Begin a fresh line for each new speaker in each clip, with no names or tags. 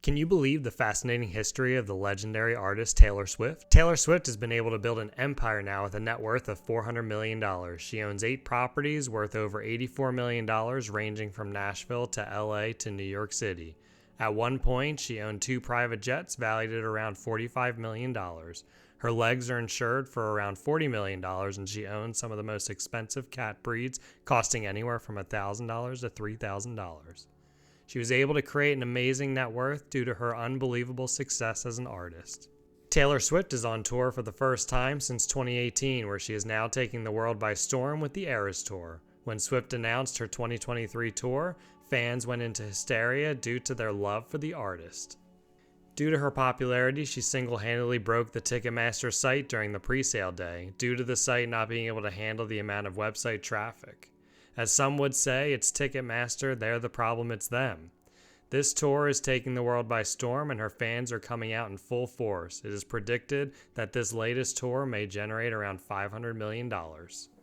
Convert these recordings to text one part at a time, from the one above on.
Can you believe the fascinating history of the legendary artist Taylor Swift? Taylor Swift has been able to build an empire now with a net worth of $400 million. She owns 8 properties worth over $84 million, ranging from Nashville to LA to New York City. At one point, she owned 2 private jets valued at around $45 million. Her legs are insured for around $40 million, and she owns some of the most expensive cat breeds, costing anywhere from $1,000 to $3,000. She was able to create an amazing net worth due to her unbelievable success as an artist. Taylor Swift is on tour for the first time since 2018, where she is now taking the world by storm with the Eras Tour. When Swift announced her 2023 tour, fans went into hysteria due to their love for the artist. Due to her popularity, she single-handedly broke the Ticketmaster site during the pre-sale day, due to the site not being able to handle the amount of website traffic. As some would say, it's Ticketmaster, they're the problem, it's them. This tour is taking the world by storm, and her fans are coming out in full force. It is predicted that this latest tour may generate around $500 million.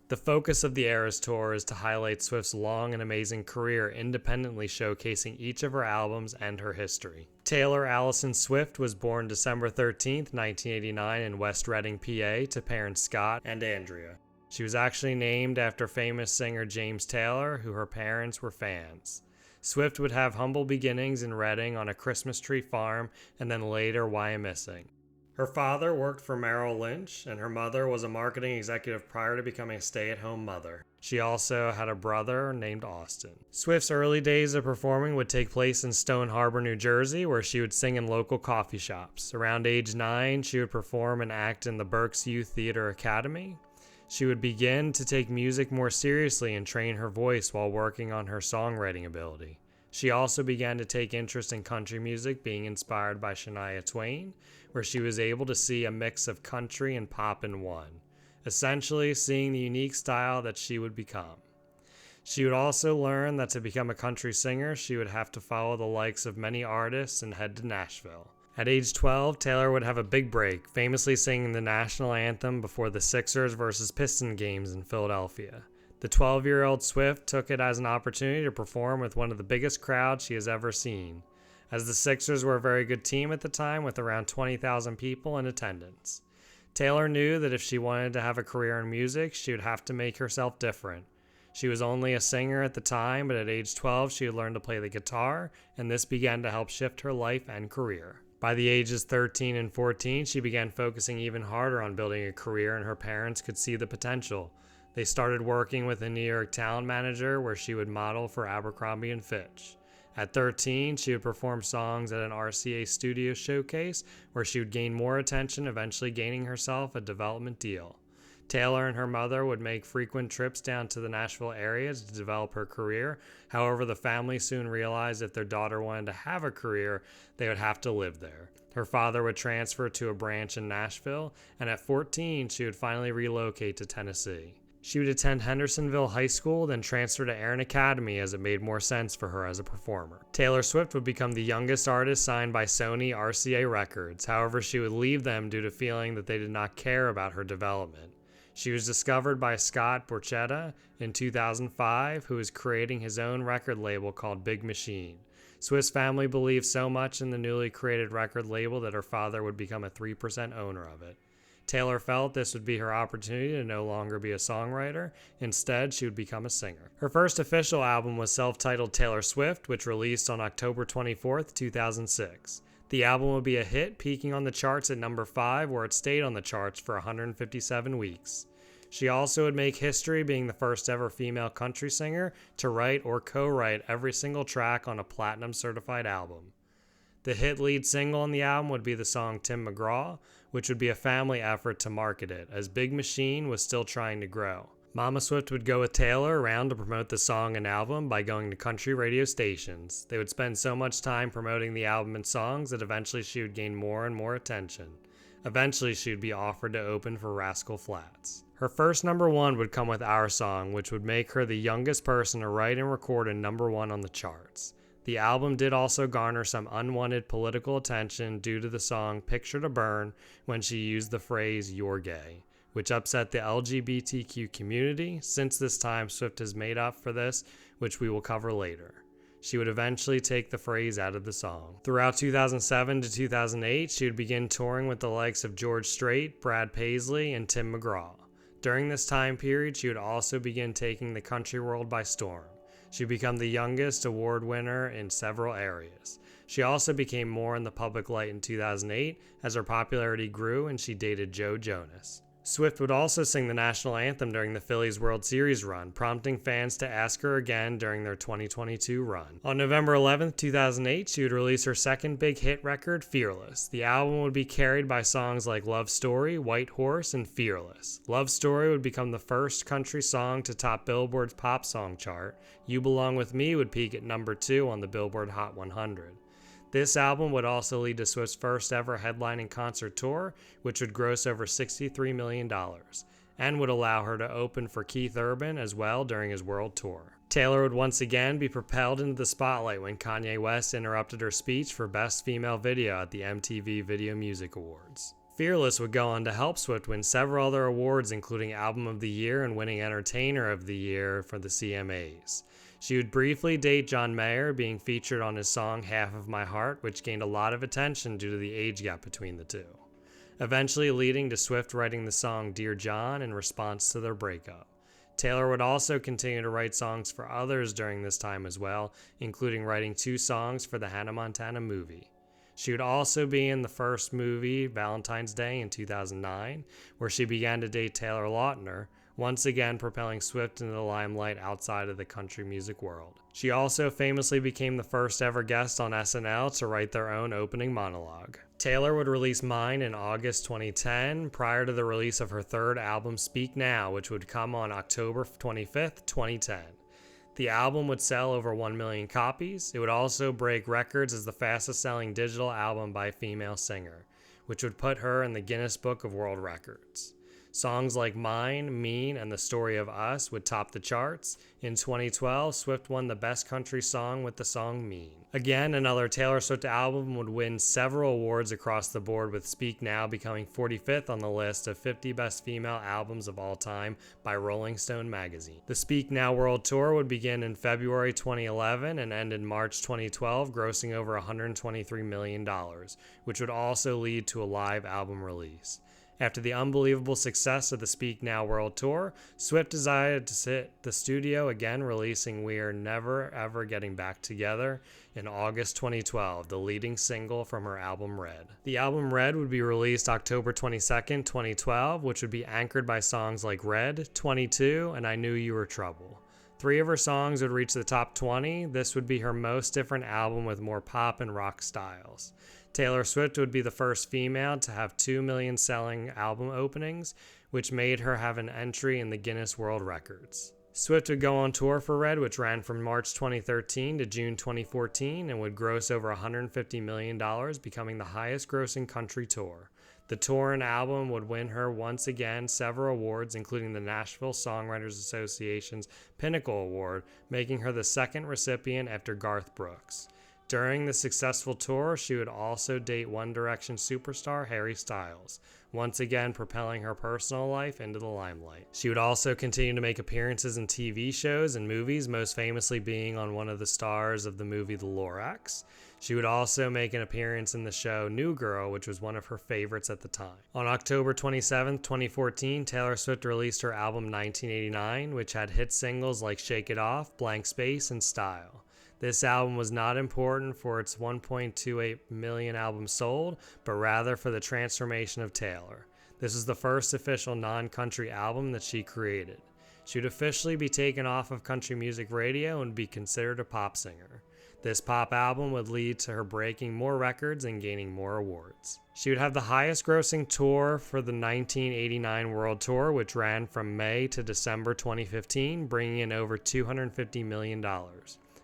The focus of the Eras Tour is to highlight Swift's long and amazing career, independently showcasing each of her albums and her history. Taylor Allison Swift was born December 13, 1989 in West Reading, PA, to parents Scott and Andrea. She was actually named after famous singer James Taylor, who her parents were fans. Swift would have humble beginnings in Reading on a Christmas tree farm, and then later Wyomissing. Her father worked for Merrill Lynch, and her mother was a marketing executive prior to becoming a stay-at-home mother. She also had a brother named Austin. Swift's early days of performing would take place in Stone Harbor, New Jersey, where she would sing in local coffee shops. Around age 9, she would perform and act in the Berks Youth Theater Academy. She would begin to take music more seriously and train her voice while working on her songwriting ability. She also began to take interest in country music, being inspired by Shania Twain, where she was able to see a mix of country and pop in one, essentially seeing the unique style that she would become. She would also learn that to become a country singer, she would have to follow the likes of many artists and head to Nashville. At age 12, Taylor would have a big break, famously singing the national anthem before the Sixers versus Pistons games in Philadelphia. The 12-year-old Swift took it as an opportunity to perform with one of the biggest crowds she has ever seen, as the Sixers were a very good team at the time with around 20,000 people in attendance. Taylor knew that if she wanted to have a career in music, she would have to make herself different. She was only a singer at the time, but at age 12, she had learned to play the guitar, and this began to help shift her life and career. By the ages 13 and 14, she began focusing even harder on building a career, and her parents could see the potential. They started working with a New York talent manager where she would model for Abercrombie & Fitch. At 13, she would perform songs at an RCA studio showcase where she would gain more attention, eventually gaining herself a development deal. Taylor and her mother would make frequent trips down to the Nashville area to develop her career. However, the family soon realized if their daughter wanted to have a career, they would have to live there. Her father would transfer to a branch in Nashville, and at 14, she would finally relocate to Tennessee. She would attend Hendersonville High School, then transfer to Aaron Academy as it made more sense for her as a performer. Taylor Swift would become the youngest artist signed by Sony RCA Records. However, she would leave them due to feeling that they did not care about her development. She was discovered by Scott Borchetta in 2005, who was creating his own record label called Big Machine. Swift's family believed so much in the newly created record label that her father would become a 3% owner of it. Taylor felt this would be her opportunity to no longer be a songwriter. Instead, she would become a singer. Her first official album was self-titled Taylor Swift, which released on October 24, 2006. The album would be a hit, peaking on the charts at number 5, where it stayed on the charts for 157 weeks. She also would make history, being the first ever female country singer to write or co-write every single track on a platinum-certified album. The hit lead single on the album would be the song Tim McGraw, which would be a family effort to market it, as Big Machine was still trying to grow. Mama Swift would go with Taylor around to promote the song and album by going to country radio stations. They would spend so much time promoting the album and songs that eventually she would gain more and more attention. Eventually, she would be offered to open for Rascal Flatts. Her first number 1 would come with Our Song, which would make her the youngest person to write and record a number 1 on the charts. The album did also garner some unwanted political attention due to the song Picture to Burn when she used the phrase "you're gay," which upset the LGBTQ community. Since this time, Swift has made up for this, which we will cover later. She would eventually take the phrase out of the song. Throughout 2007 to 2008, she would begin touring with the likes of George Strait, Brad Paisley, and Tim McGraw. During this time period, she would also begin taking the country world by storm. She would become the youngest award winner in several areas. She also became more in the public light in 2008 as her popularity grew and she dated Joe Jonas. Swift would also sing the national anthem during the Phillies World Series run, prompting fans to ask her again during their 2022 run. On November 11, 2008, she would release her second big hit record, Fearless. The album would be carried by songs like Love Story, White Horse, and Fearless. Love Story would become the first country song to top Billboard's pop song chart. You Belong With Me would peak at number 2 on the Billboard Hot 100. This album would also lead to Swift's first ever headlining concert tour, which would gross over $63 million, and would allow her to open for Keith Urban as well during his world tour. Taylor would once again be propelled into the spotlight when Kanye West interrupted her speech for Best Female Video at the MTV Video Music Awards. Fearless would go on to help Swift win several other awards, including Album of the Year and winning Entertainer of the Year for the CMAs. She would briefly date John Mayer, being featured on his song Half of My Heart, which gained a lot of attention due to the age gap between the two, eventually leading to Swift writing the song Dear John in response to their breakup. Taylor would also continue to write songs for others during this time as well, including writing 2 songs for the Hannah Montana movie. She would also be in the first movie, Valentine's Day, in 2009, where she began to date Taylor Lautner, once again propelling Swift into the limelight outside of the country music world. She also famously became the first ever guest on SNL to write their own opening monologue. Taylor would release Mine in August 2010, prior to the release of her third album, Speak Now, which would come on October 25th, 2010. The album would sell over 1 million copies. It would also break records as the fastest selling digital album by a female singer, which would put her in the Guinness Book of World Records. Songs like Mine, Mean, and The Story of Us would top the charts. In 2012, Swift won the Best Country Song with the song Mean. Again, another Taylor Swift album would win several awards across the board, with Speak Now becoming 45th on the list of 50 best female albums of all time by Rolling Stone magazine. The Speak Now World Tour would begin in February 2011 and end in March 2012, grossing over $123 million, which would also lead to a live album release. After the unbelievable success of the Speak Now World Tour, Swift decided to hit the studio again, releasing We Are Never Ever Getting Back Together in August 2012, the leading single from her album Red. The album Red would be released October 22nd, 2012, which would be anchored by songs like Red, 22, and I Knew You Were Trouble. 3 of her songs would reach the top 20. This would be her most different album with more pop and rock styles. Taylor Swift would be the first female to have 2 million selling album openings, which made her have an entry in the Guinness World Records. Swift would go on tour for Red, which ran from March 2013 to June 2014 and would gross over $150 million, becoming the highest grossing country tour. The tour and album would win her once again several awards, including the Nashville Songwriters Association's Pinnacle Award, making her the second recipient after Garth Brooks. During the successful tour, she would also date One Direction superstar Harry Styles, once again propelling her personal life into the limelight. She would also continue to make appearances in TV shows and movies, most famously being on one of the stars of the movie The Lorax. She would also make an appearance in the show New Girl, which was one of her favorites at the time. On October 27, 2014, Taylor Swift released her album 1989, which had hit singles like Shake It Off, Blank Space, and Style. This album was not important for its 1.28 million albums sold, but rather for the transformation of Taylor. This was the first official non-country album that she created. She would officially be taken off of country music radio and be considered a pop singer. This pop album would lead to her breaking more records and gaining more awards. She would have the highest grossing tour for the 1989 World Tour, which ran from May to December 2015, bringing in over $250 million.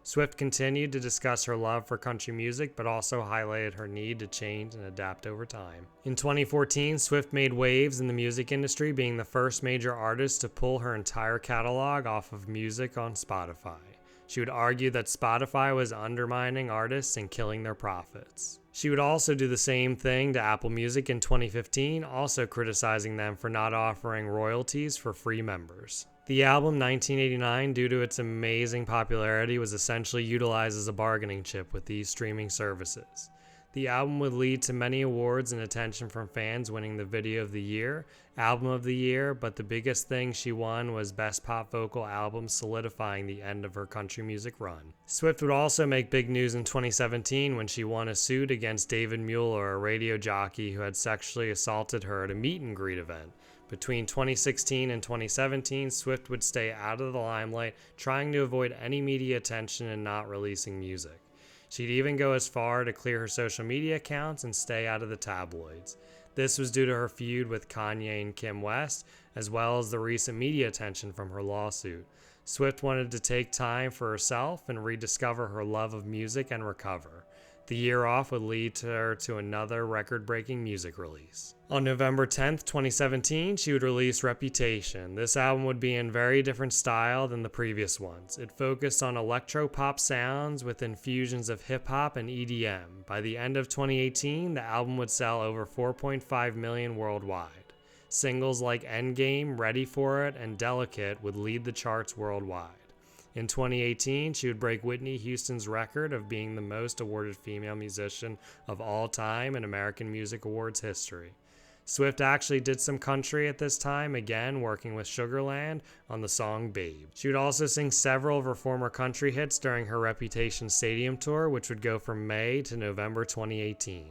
Swift continued to discuss her love for country music, but also highlighted her need to change and adapt over time. In 2014, Swift made waves in the music industry, being the first major artist to pull her entire catalog off of music on Spotify. She would argue that Spotify was undermining artists and killing their profits. She would also do the same thing to Apple Music in 2015, also criticizing them for not offering royalties for free members. The album 1989, due to its amazing popularity, was essentially utilized as a bargaining chip with these streaming services. The album would lead to many awards and attention from fans, winning the Video of the Year, Album of the Year, but the biggest thing she won was Best Pop Vocal Album, solidifying the end of her country music run. Swift would also make big news in 2017 when she won a suit against David Mueller, a radio jockey who had sexually assaulted her at a meet and greet event. Between 2016 and 2017, Swift would stay out of the limelight, trying to avoid any media attention and not releasing music. She'd even go as far to clear her social media accounts and stay out of the tabloids. This was due to her feud with Kanye and Kim West, as well as the recent media attention from her lawsuit. Swift wanted to take time for herself and rediscover her love of music and recover. The year off would lead her to another record-breaking music release. On November 10th, 2017, she would release Reputation. This album would be in very different style than the previous ones. It focused on electro-pop sounds with infusions of hip-hop and EDM. By the end of 2018, the album would sell over 4.5 million worldwide. Singles like Endgame, Ready For It, and Delicate would lead the charts worldwide. In 2018, she would break Whitney Houston's record of being the most awarded female musician of all time in American Music Awards history. Swift actually did some country at this time, again working with Sugarland on the song Babe. She would also sing several of her former country hits during her Reputation Stadium tour, which would go from May to November 2018.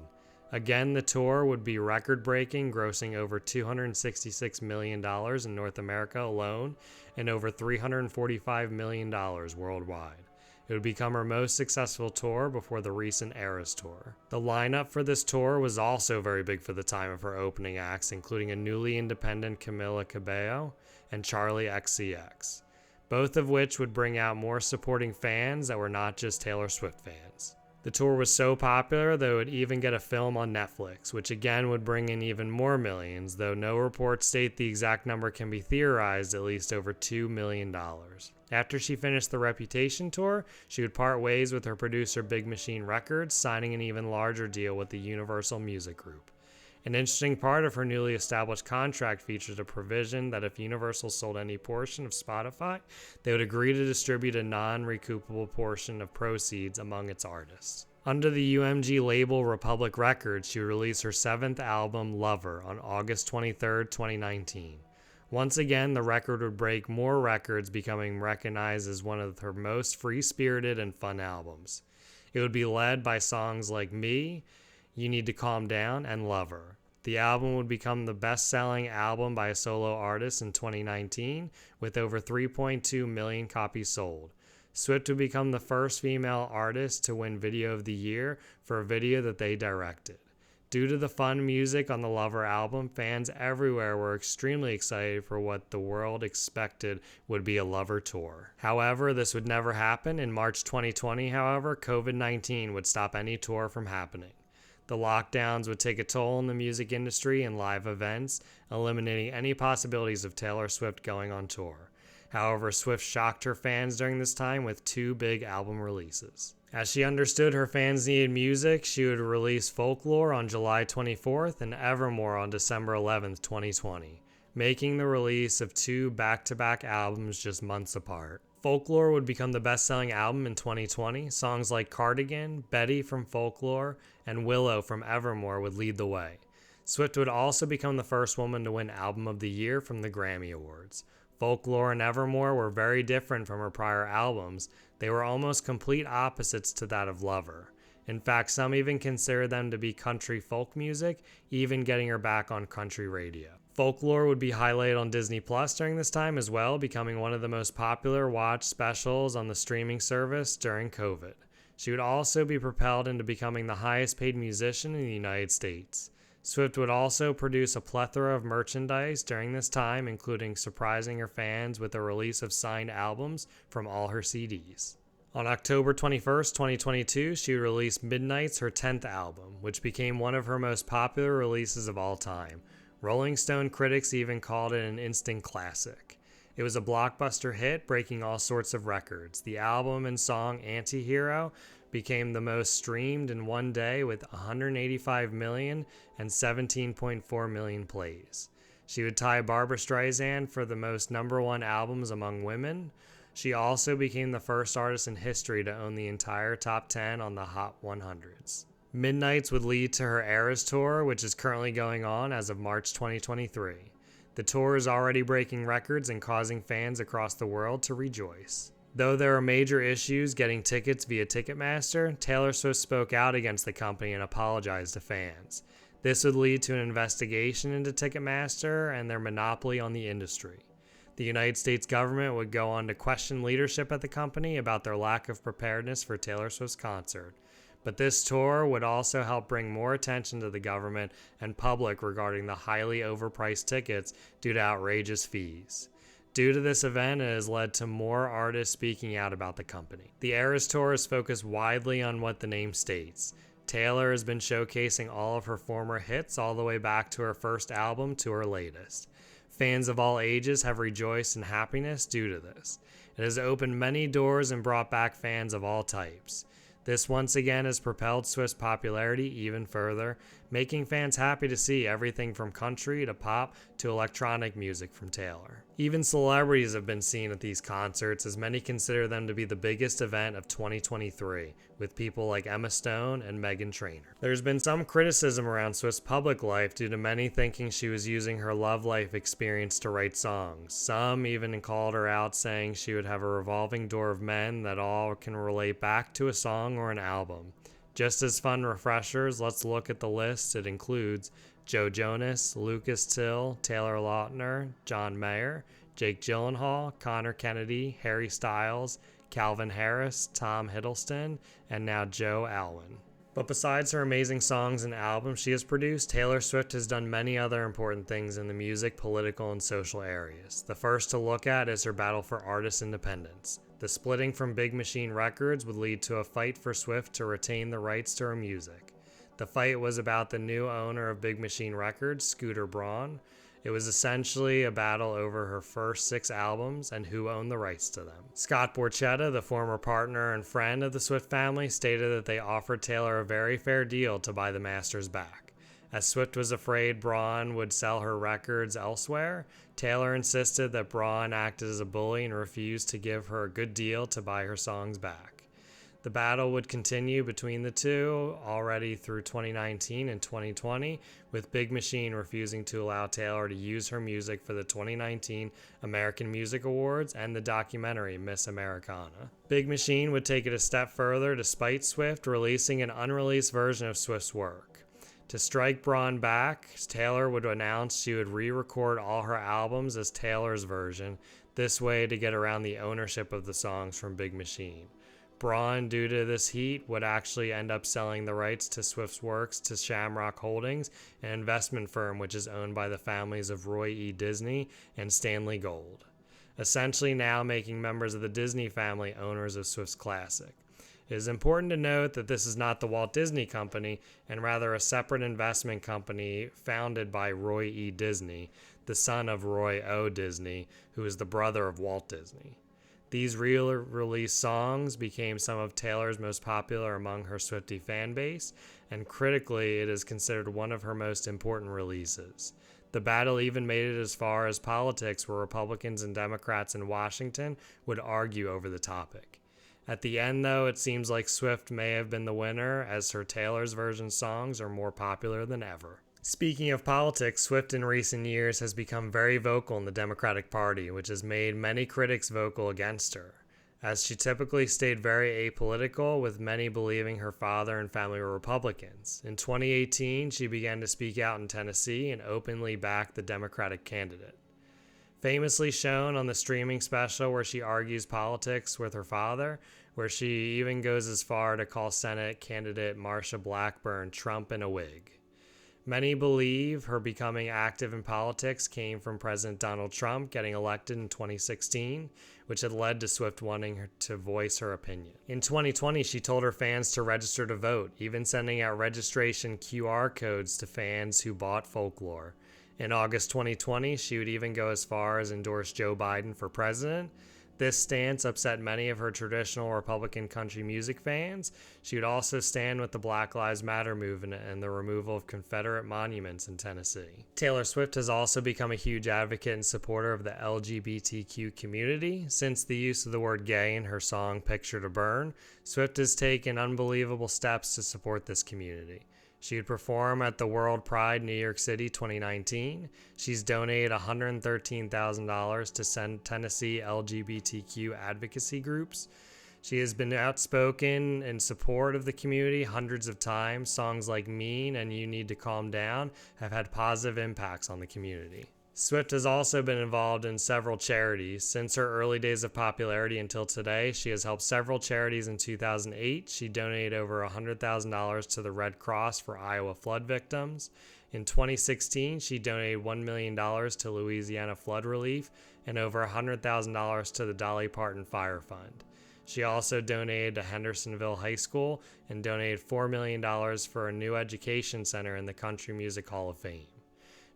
Again, the tour would be record-breaking, grossing over $266 million in North America alone and over $345 million worldwide. It would become her most successful tour before the recent Eras Tour. The lineup for this tour was also very big for the time of her opening acts, including a newly independent Camila Cabello and Charlie XCX, both of which would bring out more supporting fans that were not just Taylor Swift fans. The tour was so popular that it would even get a film on Netflix, which again would bring in even more millions, though no reports state the exact number, can be theorized at least over $2 million. After she finished the Reputation tour, she would part ways with her producer Big Machine Records, signing an even larger deal with the Universal Music Group. An interesting part of her newly established contract features a provision that if Universal sold any portion of Spotify, they would agree to distribute a non-recoupable portion of proceeds among its artists. Under the UMG label Republic Records, she released her seventh album, Lover, on August 23, 2019. Once again, the record would break more records, becoming recognized as one of her most free-spirited and fun albums. It would be led by songs like Me, You Need to Calm Down, and Lover. The album would become the best-selling album by a solo artist in 2019, with over 3.2 million copies sold. Swift would become the first female artist to win Video of the Year for a video that they directed. Due to the fun music on the Lover album, fans everywhere were extremely excited for what the world expected would be a Lover tour. However, this would never happen. In March 2020, however, COVID-19 would stop any tour from happening. The lockdowns would take a toll on the music industry and live events, eliminating any possibilities of Taylor Swift going on tour. However, Swift shocked her fans during this time with two big album releases. As she understood her fans needed music, she would release Folklore on July 24th and Evermore on December 11th, 2020, making the release of two back-to-back albums just months apart. Folklore would become the best-selling album in 2020. Songs like Cardigan, Betty from Folklore, and Willow from Evermore would lead the way. Swift would also become the first woman to win Album of the Year from the Grammy Awards. Folklore and Evermore were very different from her prior albums. They were almost complete opposites to that of Lover. In fact, some even consider them to be country folk music, even getting her back on country radio. Folklore would be highlighted on Disney Plus during this time as well, becoming one of the most popular watched specials on the streaming service during COVID. She would also be propelled into becoming the highest paid musician in the United States. Swift would also produce a plethora of merchandise during this time, including surprising her fans with the release of signed albums from all her CDs. On October 21st, 2022, she released Midnight's, her 10th album, which became one of her most popular releases of all time. Rolling Stone critics even called it an instant classic. It was a blockbuster hit, breaking all sorts of records. The album and song Anti-Hero became the most streamed in one day with 185 million and 17.4 million plays. She would tie Barbra Streisand for the most #1 albums among women. She also became the first artist in history to own the entire top 10 on the Hot 100s. Midnights would lead to her Eras Tour, which is currently going on as of March 2023. The tour is already breaking records and causing fans across the world to rejoice. Though there are major issues getting tickets via Ticketmaster, Taylor Swift spoke out against the company and apologized to fans. This would lead to an investigation into Ticketmaster and their monopoly on the industry. The United States government would go on to question leadership at the company about their lack of preparedness for Taylor Swift's concert. But this tour would also help bring more attention to the government and public regarding the highly overpriced tickets due to outrageous fees. Due to this event, it has led to more artists speaking out about the company. The Eras Tour is focused widely on what the name states. Taylor has been showcasing all of her former hits all the way back to her first album to her latest. Fans of all ages have rejoiced in happiness due to this. It has opened many doors and brought back fans of all types. This once again has propelled Swift's popularity even further, making fans happy to see everything from country to pop to electronic music from Taylor. Even celebrities have been seen at these concerts, as many consider them to be the biggest event of 2023, with people like Emma Stone and Meghan Trainor. There's been some criticism around Swift's public life due to many thinking she was using her love life experience to write songs. Some even called her out, saying she would have a revolving door of men that all can relate back to a song or an album. Just as fun refreshers, let's look at the list. It includes Joe Jonas, Lucas Till, Taylor Lautner, John Mayer, Jake Gyllenhaal, Connor Kennedy, Harry Styles, Calvin Harris, Tom Hiddleston, and now Joe Alwyn. But besides her amazing songs and albums she has produced, Taylor Swift has done many other important things in the music, political, and social areas. The first to look at is her battle for artist independence. The splitting from Big Machine Records would lead to a fight for Swift to retain the rights to her music. The fight was about the new owner of Big Machine Records, Scooter Braun. It was essentially a battle over her first 6 albums and who owned the rights to them. Scott Borchetta, the former partner and friend of the Swift family, stated that they offered Taylor a very fair deal to buy the masters back. As Swift was afraid Braun would sell her records elsewhere, Taylor insisted that Braun acted as a bully and refused to give her a good deal to buy her songs back. The battle would continue between the two already through 2019 and 2020, with Big Machine refusing to allow Taylor to use her music for the 2019 American Music Awards and the documentary Miss Americana. Big Machine would take it a step further to spite Swift, releasing an unreleased version of Swift's work. To strike Braun back, Taylor would announce she would re-record all her albums as Taylor's version, this way to get around the ownership of the songs from Big Machine. Braun, due to this heat, would actually end up selling the rights to Swift's works to Shamrock Holdings, an investment firm which is owned by the families of Roy E. Disney and Stanley Gold, essentially now making members of the Disney family owners of Swift's classic. It is important to note that this is not the Walt Disney Company, and rather a separate investment company founded by Roy E. Disney, the son of Roy O. Disney, who is the brother of Walt Disney. These re-released songs became some of Taylor's most popular among her Swiftie fan base, and critically, it is considered one of her most important releases. The battle even made it as far as politics, where Republicans and Democrats in Washington would argue over the topic. At the end, though, it seems like Swift may have been the winner, as her Taylor's version songs are more popular than ever. Speaking of politics, Swift in recent years has become very vocal in the Democratic Party, which has made many critics vocal against her, as she typically stayed very apolitical, with many believing her father and family were Republicans. In 2018, she began to speak out in Tennessee and openly backed the Democratic candidate. Famously shown on the streaming special where she argues politics with her father, where she even goes as far to call Senate candidate Marsha Blackburn Trump in a wig. Many believe her becoming active in politics came from President Donald Trump getting elected in 2016, which had led to Swift wanting her to voice her opinion. In 2020, she told her fans to register to vote, even sending out registration QR codes to fans who bought Folklore. In August 2020, she would even go as far as endorse Joe Biden for president. This stance upset many of her traditional Republican country music fans. She would also stand with the Black Lives Matter movement and the removal of Confederate monuments in Tennessee. Taylor Swift has also become a huge advocate and supporter of the LGBTQ community. Since the use of the word gay in her song Picture to Burn, Swift has taken unbelievable steps to support this community. She would perform at the World Pride New York City 2019. She's donated $113,000 to Tennessee LGBTQ advocacy groups. She has been outspoken in support of the community hundreds of times. Songs like Mean and You Need to Calm Down have had positive impacts on the community. Swift has also been involved in several charities. Since her early days of popularity until today, she has helped several charities. In 2008, she donated over $100,000 to the Red Cross for Iowa flood victims. In 2016, she donated $1 million to Louisiana flood relief and over $100,000 to the Dolly Parton Fire Fund. She also donated to Hendersonville High School and donated $4 million for a new education center in the Country Music Hall of Fame.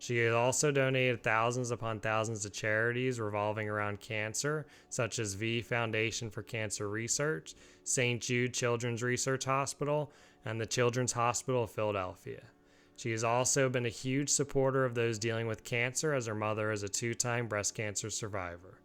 She has also donated thousands upon thousands to charities revolving around cancer, such as V Foundation for Cancer Research, St. Jude Children's Research Hospital, and the Children's Hospital of Philadelphia. She has also been a huge supporter of those dealing with cancer, as her mother is a 2-time breast cancer survivor.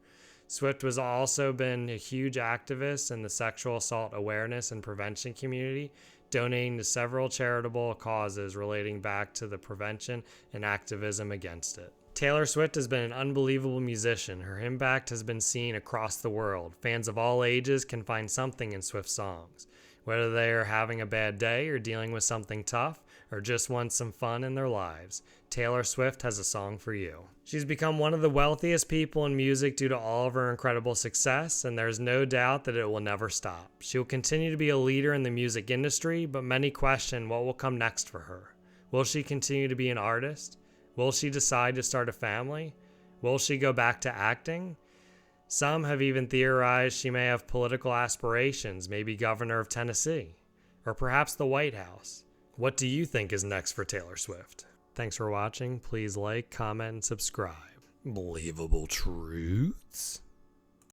Swift has also been a huge activist in the sexual assault awareness and prevention community, donating to several charitable causes relating back to the prevention and activism against it. Taylor Swift has been an unbelievable musician. Her impact has been seen across the world. Fans of all ages can find something in Swift's songs, whether they are having a bad day or dealing with something tough or just want some fun in their lives. Taylor Swift has a song for you. She's become one of the wealthiest people in music due to all of her incredible success, and there's no doubt that it will never stop. She will continue to be a leader in the music industry, but many question what will come next for her. Will she continue to be an artist? Will she decide to start a family? Will she go back to acting? Some have even theorized she may have political aspirations, maybe governor of Tennessee, or perhaps the White House. What do you think is next for Taylor Swift? Thanks for watching. Please like, comment, and subscribe. Believable truths.